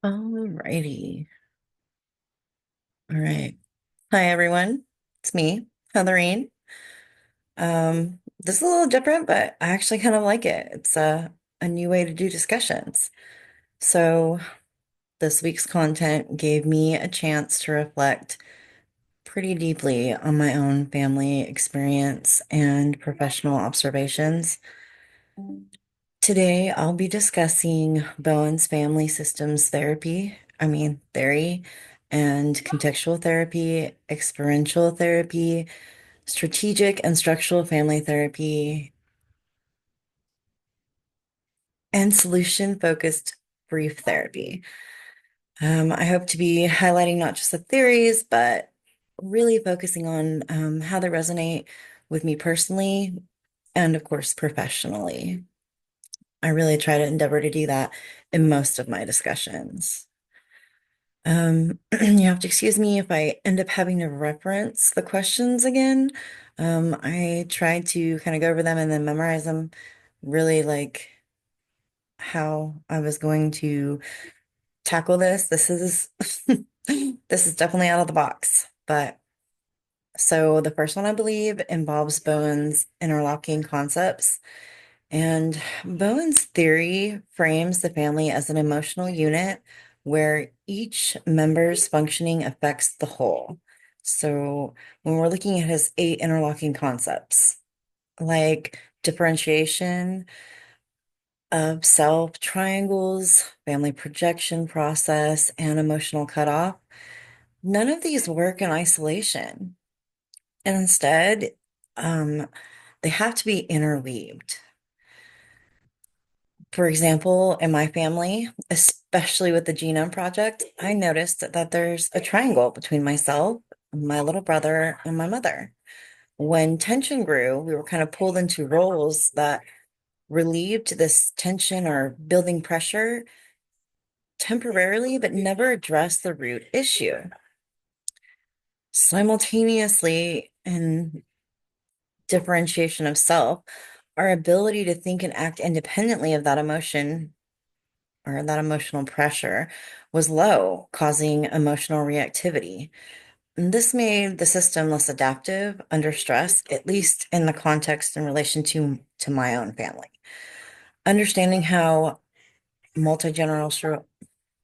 Alrighty. All right. Hi, everyone. It's me, Heatherine. This is a little different, but I actually kind of like it. It's a new way to do discussions. So this week's content gave me a chance to reflect pretty deeply on my own family experience and professional observations. Today, I'll be discussing Bowen's family systems theory, and contextual therapy, experiential therapy, strategic and structural family therapy, and solution-focused brief therapy. I hope to be highlighting not just the theories, but really focusing on how they resonate with me personally and, of course, professionally. I really try to endeavor to do that in most of my discussions. You have to excuse me if I end up having to reference the questions again. I tried to kind of go over them and then memorize them really like how I was going to tackle this. This is this is definitely out of the box. But so the first one I believe involves Bowen's interlocking concepts. And Bowen's theory frames the family as an emotional unit where each member's functioning affects the whole. So when we're looking at his eight interlocking concepts, like differentiation of self triangles, family projection process, and emotional cutoff, none of these work in isolation. And instead, um, they have to be interweaved. For example, in my family, especially with the Genome Project, I noticed that there's a triangle between myself, my little brother, and my mother. When tension grew, we were kind of pulled into roles that relieved this tension or building pressure temporarily, but never addressed the root issue. Simultaneously, in differentiation of self, our ability to think and act independently of that emotion or that emotional pressure was low, causing emotional reactivity. And this made the system less adaptive under stress, at least in the context in relation to my own family. Understanding how multi-generational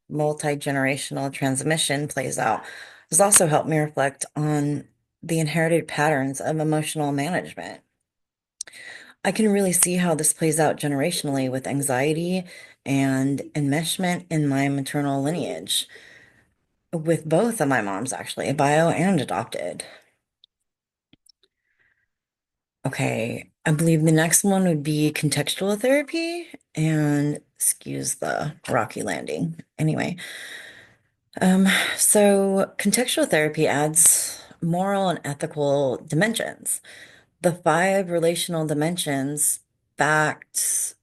multi-generational transmission plays out has also helped me reflect on the inherited patterns of emotional management. I can really see how this plays out generationally with anxiety and enmeshment in my maternal lineage, with both of my moms, actually, bio and adopted. Okay, I believe the next one would be contextual therapy, and excuse the rocky landing. Anyway, um, so contextual therapy adds moral and ethical dimensions. The five relational dimensions: facts,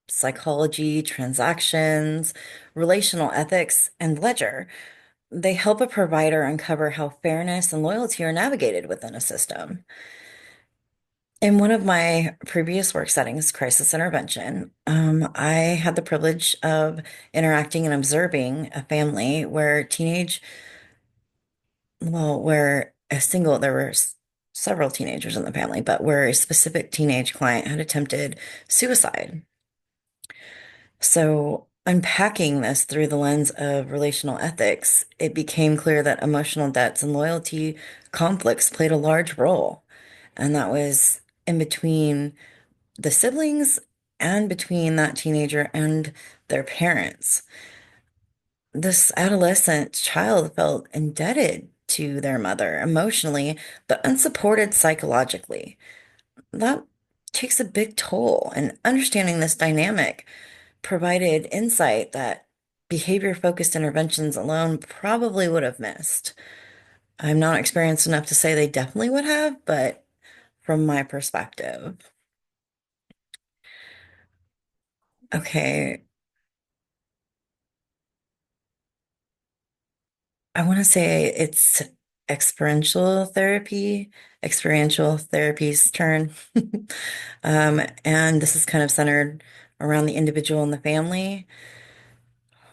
psychology, transactions, relational ethics, and ledger. They help a provider uncover how fairness and loyalty are navigated within a system. In one of my previous work settings, crisis intervention, I had the privilege of interacting and observing a family where where there were several teenagers in the family, but where a specific teenage client had attempted suicide. So, unpacking this through the lens of relational ethics, it became clear that emotional debts and loyalty conflicts played a large role. And that was in between the siblings and between that teenager and their parents. This adolescent child felt indebted to their mother emotionally, but unsupported psychologically. That takes a big toll, and understanding this dynamic provided insight that behavior-focused interventions alone probably would have missed. I'm not experienced enough to say they definitely would have, but from my perspective. Okay, I want to say it's experiential therapy's turn. And this is kind of centered around the individual and the family,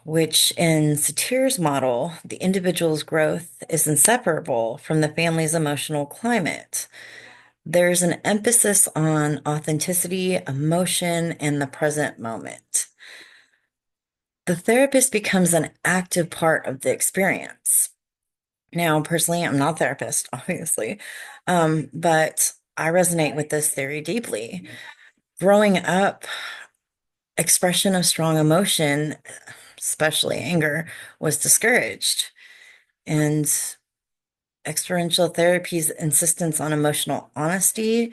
which in Satir's model, the individual's growth is inseparable from the family's emotional climate. There's an emphasis on authenticity, emotion, and the present moment. The therapist becomes an active part of the experience. Now, personally, I'm not a therapist, obviously, but I resonate with this theory deeply. Growing up, expression of strong emotion, especially anger, was discouraged. And experiential therapy's insistence on emotional honesty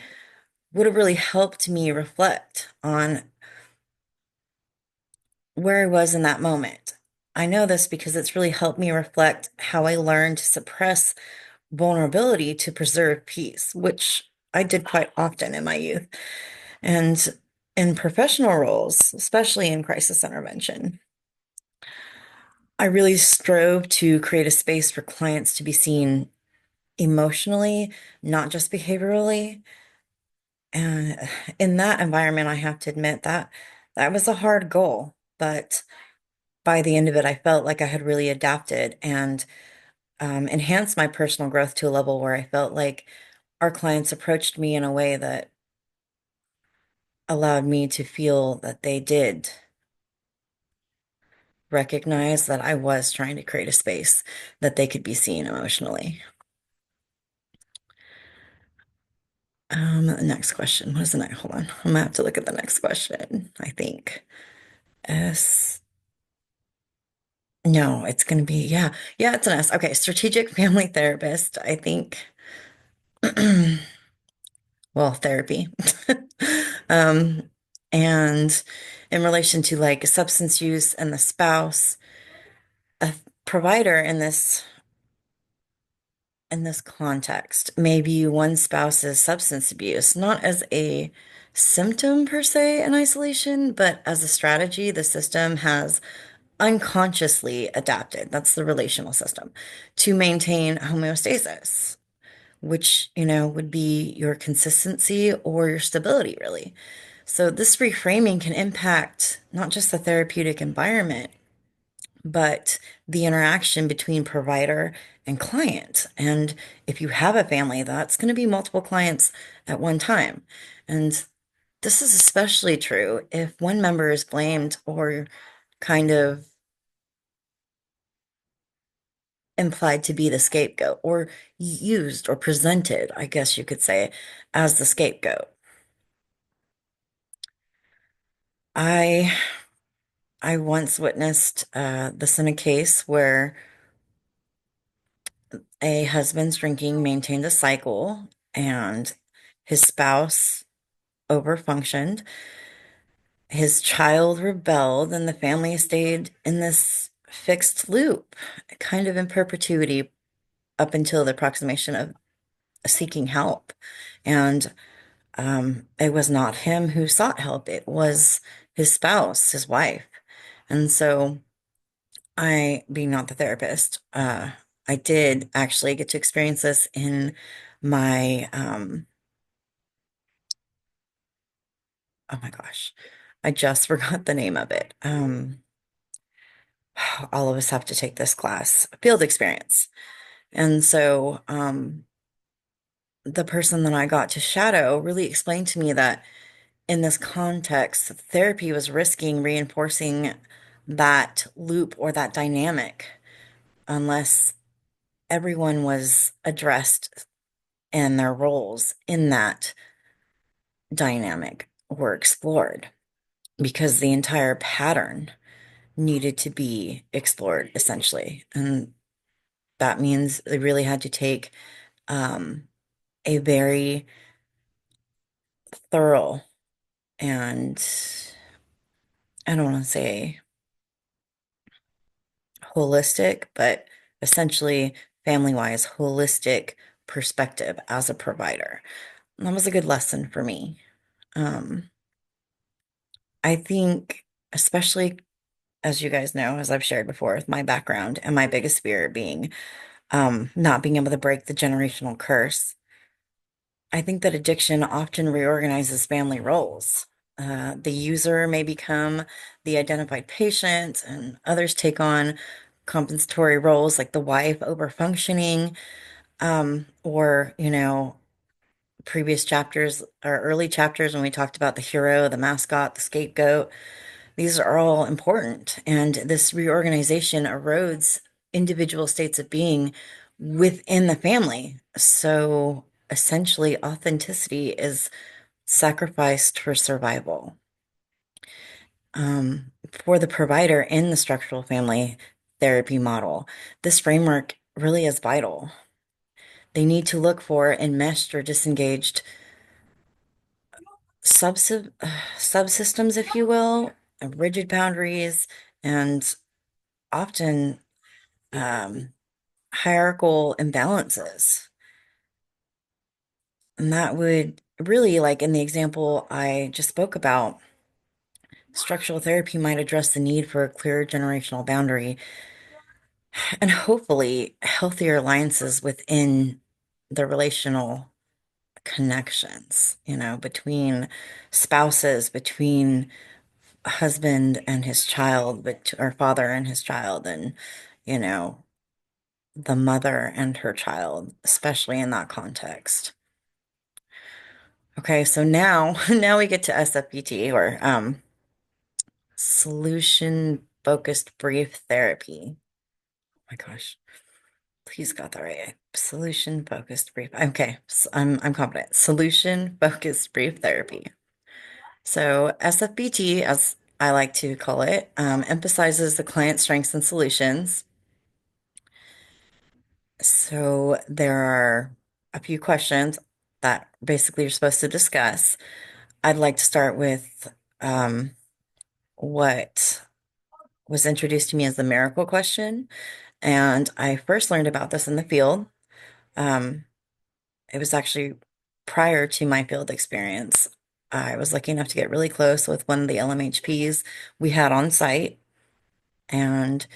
would have really helped me reflect on where I was in that moment. I know this because it's really helped me reflect how I learned to suppress vulnerability to preserve peace, which I did quite often in my youth. And in professional roles, especially in crisis intervention, I really strove to create a space for clients to be seen emotionally, not just behaviorally. And in that environment, I have to admit that that was a hard goal, but by the end of it, I felt like I had really adapted and enhanced my personal growth to a level where I felt like our clients approached me in a way that allowed me to feel that they did recognize that I was trying to create a space that they could be seen emotionally. The next question. What is the next? Hold on. I'm gonna have to look at the next question, I think. S. No, it's gonna be, yeah. Yeah, it's an S. Okay, strategic family therapist, I think. Well, therapy. Um, and in relation to like substance use and the spouse, a provider in this context, maybe one spouse's substance abuse, not as a symptom per se in isolation, but as a strategy the system has unconsciously adapted. That's the relational system to maintain homeostasis, which, would be your consistency or your stability, really. So this reframing can impact not just the therapeutic environment, but the interaction between provider and client. And if you have a family, that's going to be multiple clients at one time. And this is especially true if one member is blamed or kind of implied to be the scapegoat or used or presented, I guess you could say, as the scapegoat. I I once witnessed this in a case where a husband's drinking maintained a cycle and his spouse overfunctioned. His child rebelled, and the family stayed in this fixed loop, kind of in perpetuity up until the approximation of seeking help. And it was not him who sought help, it was his spouse, his wife. And so I, being not the therapist, I did actually get to experience this in my, oh my gosh, I just forgot the name of it. All of us have to take this class, field experience. And so, the person that I got to shadow really explained to me that in this context, therapy was risking reinforcing that loop or that dynamic unless everyone was addressed and their roles in that dynamic were explored because the entire pattern needed to be explored essentially. And that means they really had to take a very thorough and I don't want to say holistic, but essentially family-wise, holistic perspective as a provider. And that was a good lesson for me. Um, I think, especially as you guys know, as I've shared before, with my background and my biggest fear being not being able to break the generational curse, I think that addiction often reorganizes family roles. The user may become the identified patient, and others take on compensatory roles like the wife over-functioning, or, previous chapters or early chapters when we talked about the hero, the mascot, the scapegoat. These are all important. And this reorganization erodes individual states of being within the family. So essentially, authenticity is sacrificed for survival. For the provider in the structural family therapy model, this framework really is vital. They need to look for enmeshed or disengaged subsys subsystems, if you will, rigid boundaries, and often um, hierarchical imbalances. And that would really, like in the example I just spoke about, structural therapy might address the need for a clear generational boundary and hopefully healthier alliances within the relational connections, between spouses, between husband and his child, but or father and his child, and you know, the mother and her child, especially in that context. Okay, so now now we get to SFBT or solution focused brief therapy. Oh my gosh, please got that right. Solution focused brief. Okay, I'm confident. Solution focused brief therapy. So SFBT, as I like to call it, emphasizes the client's strengths and solutions. So there are a few questions that basically you're supposed to discuss. I'd like to start with um, what was introduced to me as the miracle question. And I first learned about this in the field. Um, it was actually prior to my field experience. I was lucky enough to get really close with one of the LMHPs we had on site. And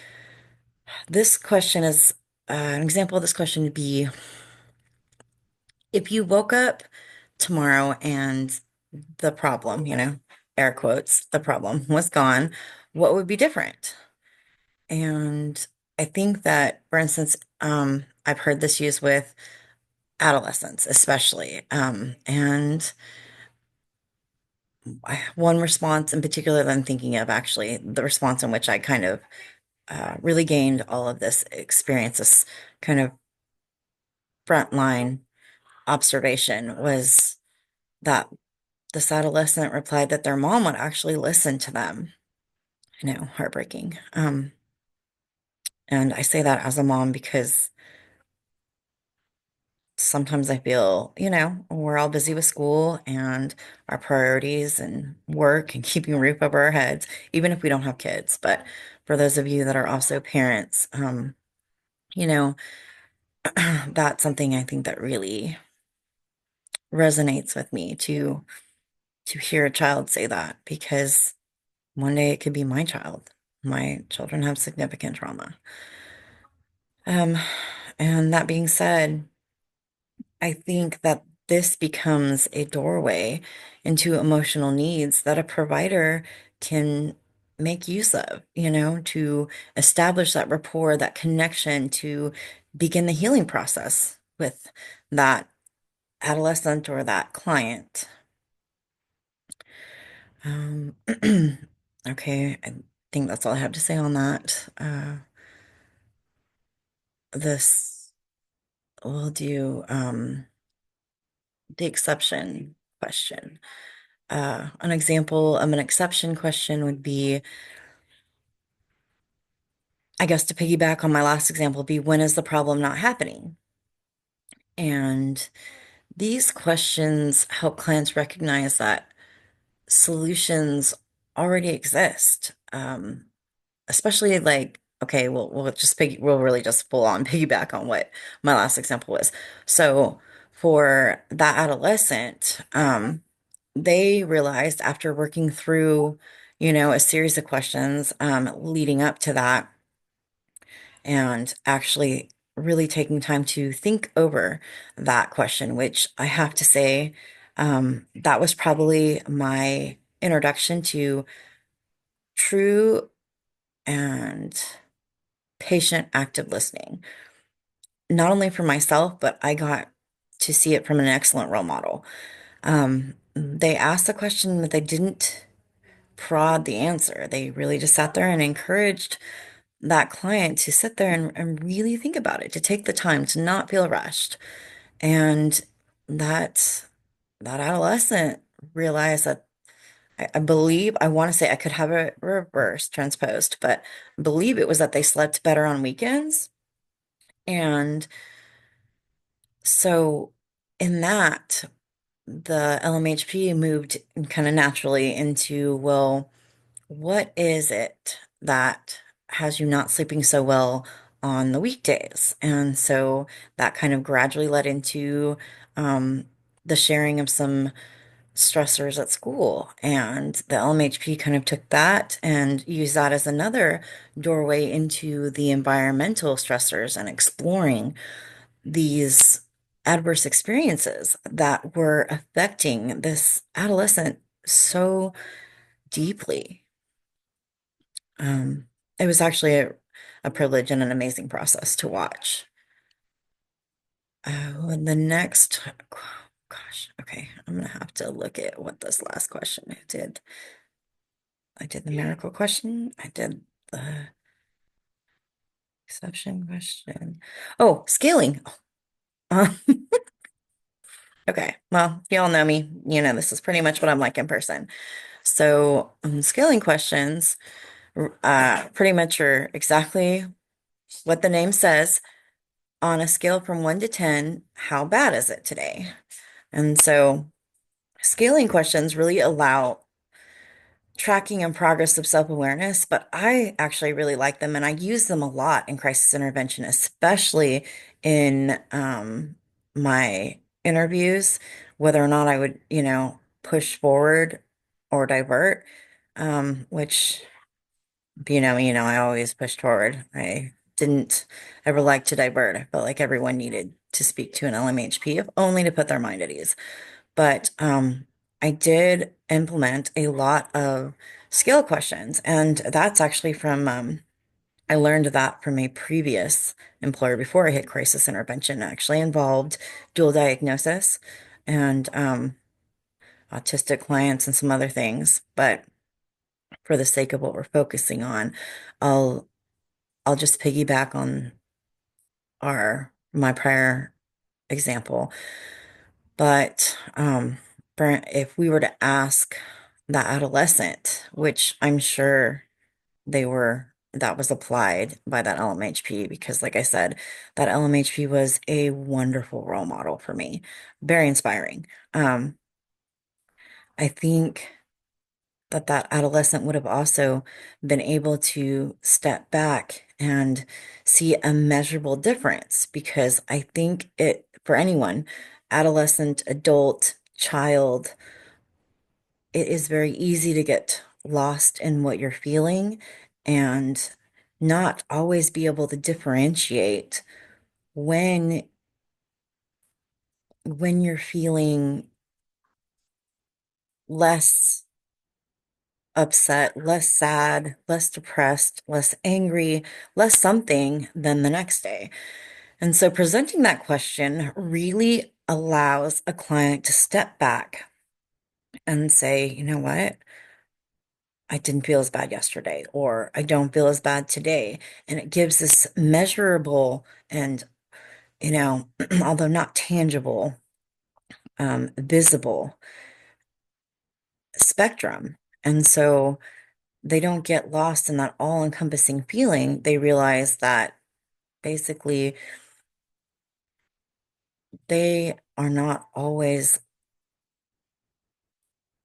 this question is an example of this question would be if you woke up tomorrow and the problem, air quotes, the problem was gone, what would be different? And I think that, for instance, I've heard this used with adolescents, especially. And one response in particular that I'm thinking of, actually, the response in which I kind of really gained all of this experience, this kind of frontline observation was that this adolescent replied that their mom would actually listen to them. Heartbreaking. And I say that as a mom because sometimes I feel, we're all busy with school and our priorities and work and keeping a roof over our heads, even if we don't have kids. But for those of you that are also parents, you know, that's something I think that really resonates with me to hear a child say that because one day it could be my child. My children have significant trauma. Um, and that being said, I think that this becomes a doorway into emotional needs that a provider can make use of, to establish that rapport, that connection, to begin the healing process with that adolescent or that client. Um, okay, I think that's all I have to say on that. This will do the exception question. An example of an exception question would be, I guess to piggyback on my last example, would be when is the problem not happening? And these questions help clients recognize that solutions already exist. Especially like, okay, we'll really just full on piggyback on what my last example was. So for that adolescent, they realized after working through, a series of questions, leading up to that and actually really taking time to think over that question, which I have to say, that was probably my introduction to true and patient active listening, not only for myself, but I got to see it from an excellent role model. They asked the question, but they didn't prod the answer. They really just sat there and encouraged that client to sit there and really think about it, to take the time, to not feel rushed. And that that adolescent realized that I believe, I want to say I could have it reversed, transposed, but I believe it was that they slept better on weekends. And so in that, the LMHP moved kind of naturally into, well, what is it that has you not sleeping so well on the weekdays? And so that kind of gradually led into the sharing of some stressors at school. And the LMHP kind of took that and used that as another doorway into the environmental stressors and exploring these adverse experiences that were affecting this adolescent so deeply. Um, it was actually a privilege and an amazing process to watch. And the next, gosh, okay, I'm gonna have to look at what this last question I did. I did the miracle question. I did the exception question. Oh, scaling. Uh, okay, well, if you all know me, you know this is pretty much what I'm like in person. So, scaling questions pretty much are exactly what the name says. On a scale from 1 to 10, how bad is it today? And so scaling questions really allow tracking and progress of self-awareness, but I actually really like them and I use them a lot in crisis intervention, especially in my interviews, whether or not I would, push forward or divert, which if you know me, I always pushed forward. I didn't ever like to divert. I felt like everyone needed to speak to an LMHP, if only to put their mind at ease. But I did implement a lot of skill questions, and that's actually from I learned that from a previous employer before I hit crisis intervention. It actually involved dual diagnosis and autistic clients and some other things. But for the sake of what we're focusing on, I'll I'll just piggyback on my prior example. But if we were to ask that adolescent, which I'm sure that was applied by that LMHP, because like I said, that LMHP was a wonderful role model for me, very inspiring. Um, I think that adolescent would have also been able to step back and see a measurable difference, because I think for anyone, adolescent, adult, child, it is very easy to get lost in what you're feeling and not always be able to differentiate when you're feeling less upset, less sad, less depressed, less angry, less something than the next day. And so presenting that question really allows a client to step back and say, you know what? I didn't feel as bad yesterday, or I don't feel as bad today. And it gives this measurable and, although not tangible, visible spectrum. And so they don't get lost in that all-encompassing feeling. They realize that basically they are not always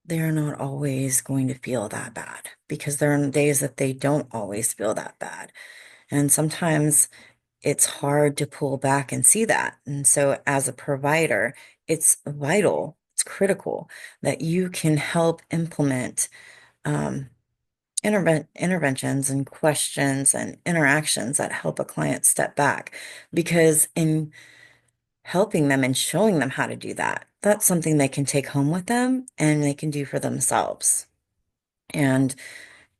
they're not always going to feel that bad, because there are days that they don't always feel that bad. And sometimes it's hard to pull back and see that. And so as a provider, it's vital, it's critical that you can help implement um, interventions and questions and interactions that help a client step back. Because in helping them and showing them how to do that, that's something they can take home with them and they can do for themselves. And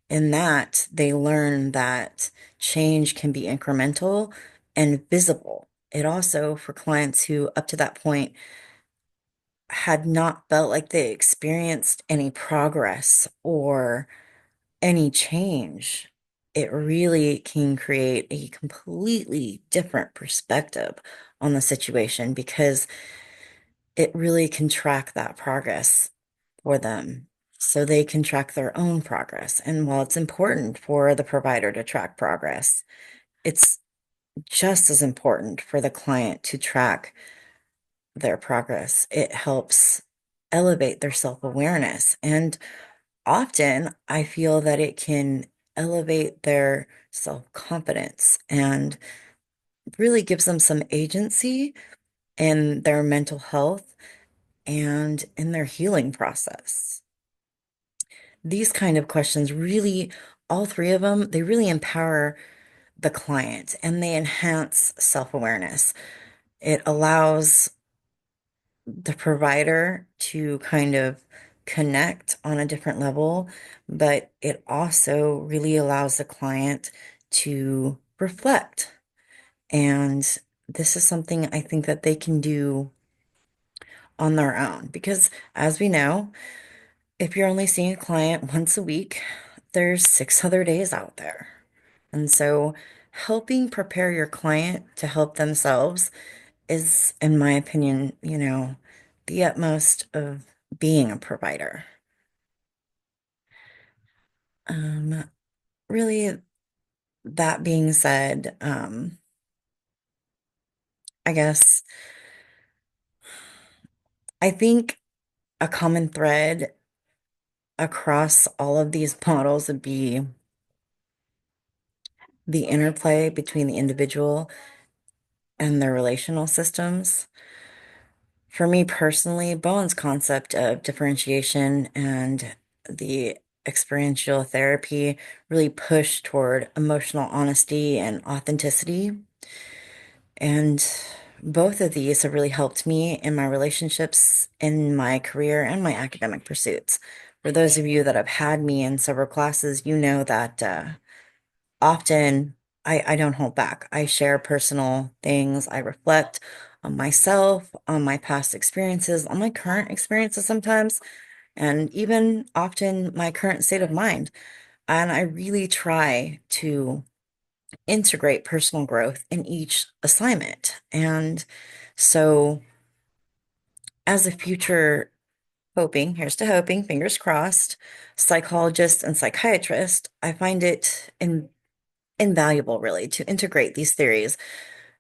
in that, they learn that change can be incremental and visible. It also, for clients who up to that point had not felt like they experienced any progress or any change, it really can create a completely different perspective on the situation because it really can track that progress for them. So they can track their own progress. And while it's important for the provider to track progress, it's just as important for the client to track their progress. It helps elevate their self-awareness. And often I feel that it can elevate their self-confidence and really gives them some agency in their mental health and in their healing process. These kind of questions really, all three of them, they really empower the client and they enhance self-awareness. It allows the provider to kind of connect on a different level, but it also really allows the client to reflect. And this is something I think that they can do on their own because, as we know, if you're only seeing a client once a week, there's 6 other days out there. And so helping prepare your client to help themselves is, in my opinion, the utmost of being a provider. Um, really, that being said, I guess I think a common thread across all of these models would be the interplay between the individual and their relational systems. For me personally, Bowen's concept of differentiation and the experiential therapy really push toward emotional honesty and authenticity. And both of these have really helped me in my relationships, in my career, and my academic pursuits. For those of you that have had me in several classes, you know that often I don't hold back. I share personal things. I reflect on myself, on my past experiences, on my current experiences sometimes, and even often my current state of mind. And I really try to integrate personal growth in each assignment. And so, as a future hoping, here's to hoping, fingers crossed, psychologist and psychiatrist, I find it invaluable, really, to integrate these theories,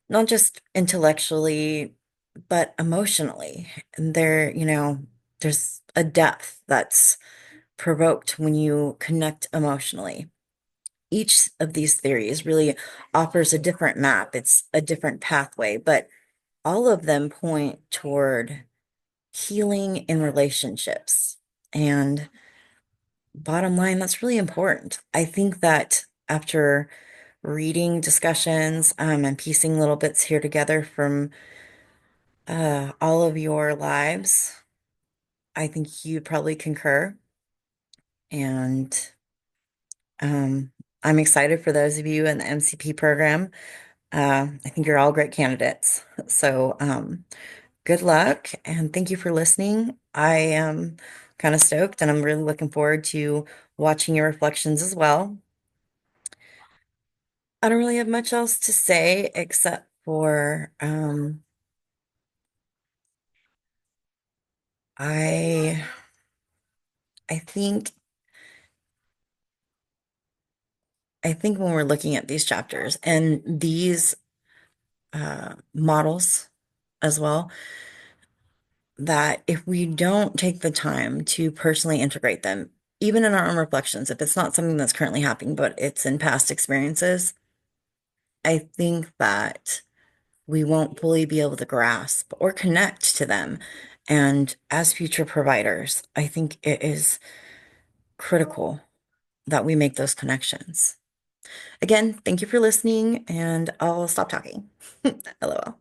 not just intellectually, but emotionally. And there's a depth that's provoked when you connect emotionally. Each of these theories really offers a different map, it's a different pathway, but all of them point toward healing in relationships. And bottom line, that's really important. I think that after reading discussions and piecing little bits here together from all of your lives, I think you'd probably concur. And um, I'm excited for those of you in the MCP program. I think you're all great candidates. So good luck and thank you for listening. I am kind of stoked and I'm really looking forward to watching your reflections as well. I don't really have much else to say except for I I think I think when we're looking at these chapters and these models as well, that if we don't take the time to personally integrate them, even in our own reflections, if it's not something that's currently happening, but it's in past experiences, I think that we won't fully be able to grasp or connect to them. And as future providers, I think it is critical that we make those connections. Again, thank you for listening, and I'll stop talking. LOL.